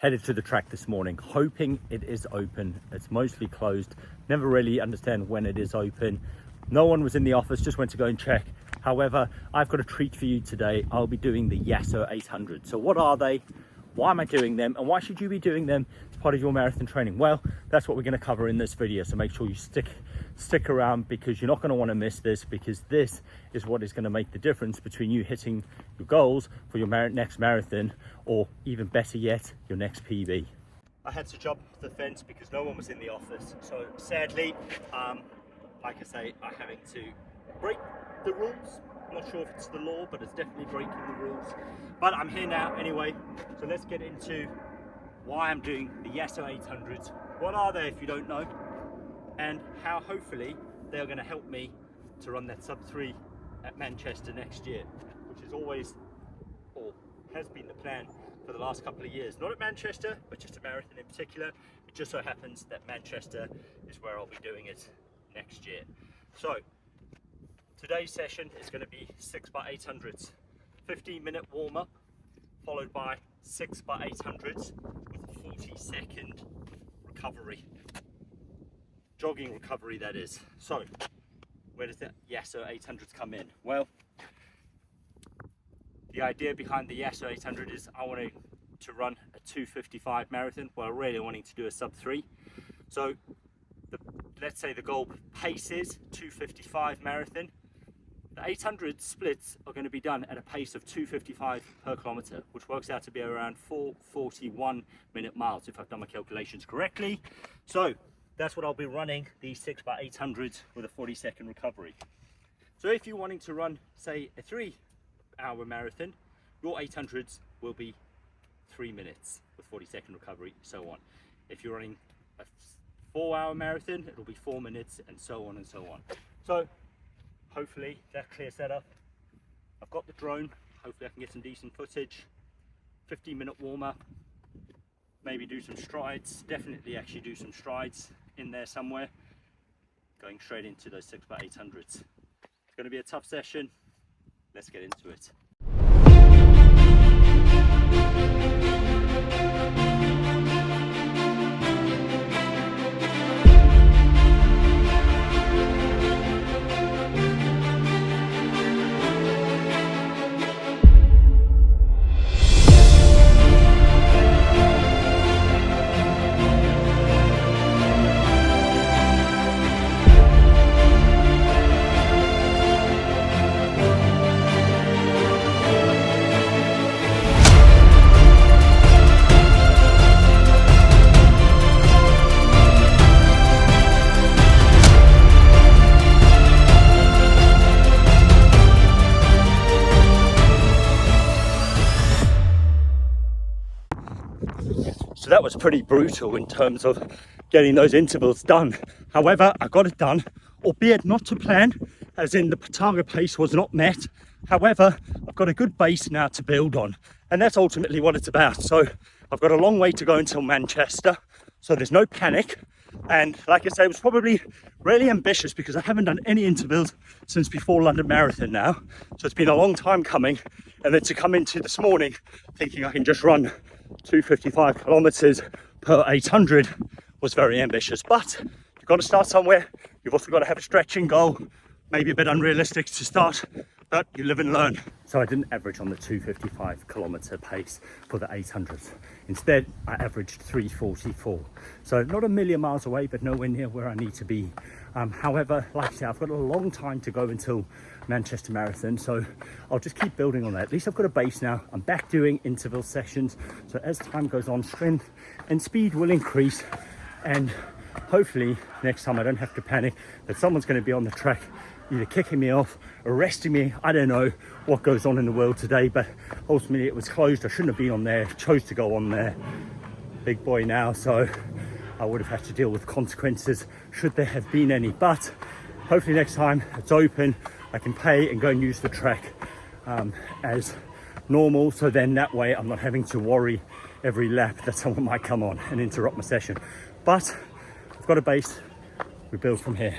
Headed to the track this morning, hoping it is open. It's mostly closed. Never really understand when it is open. No one was in the office, just went to go and check. However, I've got a treat for you today. I'll be doing the Yasso 800. So what are they? Why am I doing them? And why should you be doing them as part of your marathon training? Well, that's what we're going to cover in this video. So make sure you stick around, because you're not going to want to miss this, because this is what is going to make the difference between you hitting your goals for your next marathon, or even better yet, your next PB. I had to jump the fence because no one was in the office. So sadly, like I say, I'm having to break the rules. I'm not sure if it's the law, but it's definitely breaking the rules. But I'm here now anyway, so let's get into why I'm doing the Yasso 800s. What are they if you don't know? And how hopefully they're going to help me to run that sub 3 at Manchester next year, which is always, or has been, the plan for the last couple of years. Not at Manchester, but just a marathon in particular. It just so happens that Manchester is where I'll be doing it next year. So today's session is going to be 6x800s, 15-minute warm-up, followed by 6x800s with a 40-second recovery. Jogging recovery, that is. So where does the Yasso 800s come in? Well, the idea behind the Yasso 800 is I wanted to run a 2:55 marathon, while really wanting to do a sub 3. So let's say the goal pace is 2:55 marathon. The 800 splits are going to be done at a pace of 2:55 per kilometer, which works out to be around 4:41 minute miles, if I've done my calculations correctly. So that's what I'll be running, these 6x800s with a 40-second recovery. So if you're wanting to run, say, a 3-hour marathon, your 800s will be 3 minutes with 40-second recovery, so on. If you're running a 4-hour marathon, it'll be 4 minutes, and so on and so on. So hopefully that clears that up. I've got the drone, hopefully I can get some decent footage. 15-minute warm-up, maybe do some strides, definitely actually do some strides in there somewhere, going straight into those 6x800s. It's going to be a tough session. Let's get into it. So that was pretty brutal in terms of getting those intervals done. However, I got it done, albeit not to plan, as in the target pace was not met. However, I've got a good base now to build on, and that's ultimately what it's about. So I've got a long way to go until Manchester, so there's no panic. And like I say, it was probably really ambitious because I haven't done any intervals since before London Marathon now. So it's been a long time coming. And then to come into this morning thinking I can just run 2:55 kilometers per 800 was very ambitious. But you've got to start somewhere. You've also got to have a stretching goal. Maybe a bit unrealistic to start, but you live and learn. So I didn't average on the 2:55 kilometer pace for the 800s. Instead, I averaged 3:44. So not a million miles away, but nowhere near where I need to be. However, like I said, I've got a long time to go until Manchester Marathon, so I'll just keep building on that. At least I've got a base now. I'm back doing interval sessions. So as time goes on, strength and speed will increase, and hopefully next time I don't have to panic that someone's going to be on the track either kicking me off, arresting me. I don't know what goes on in the world today, but ultimately it was closed. I shouldn't have been on there, chose to go on there. Big boy now, so I would have had to deal with consequences should there have been any. But hopefully next time it's open, I can pay and go and use the track as normal, so then that way I'm not having to worry every lap that someone might come on and interrupt my session. But I've got a base, we build from here.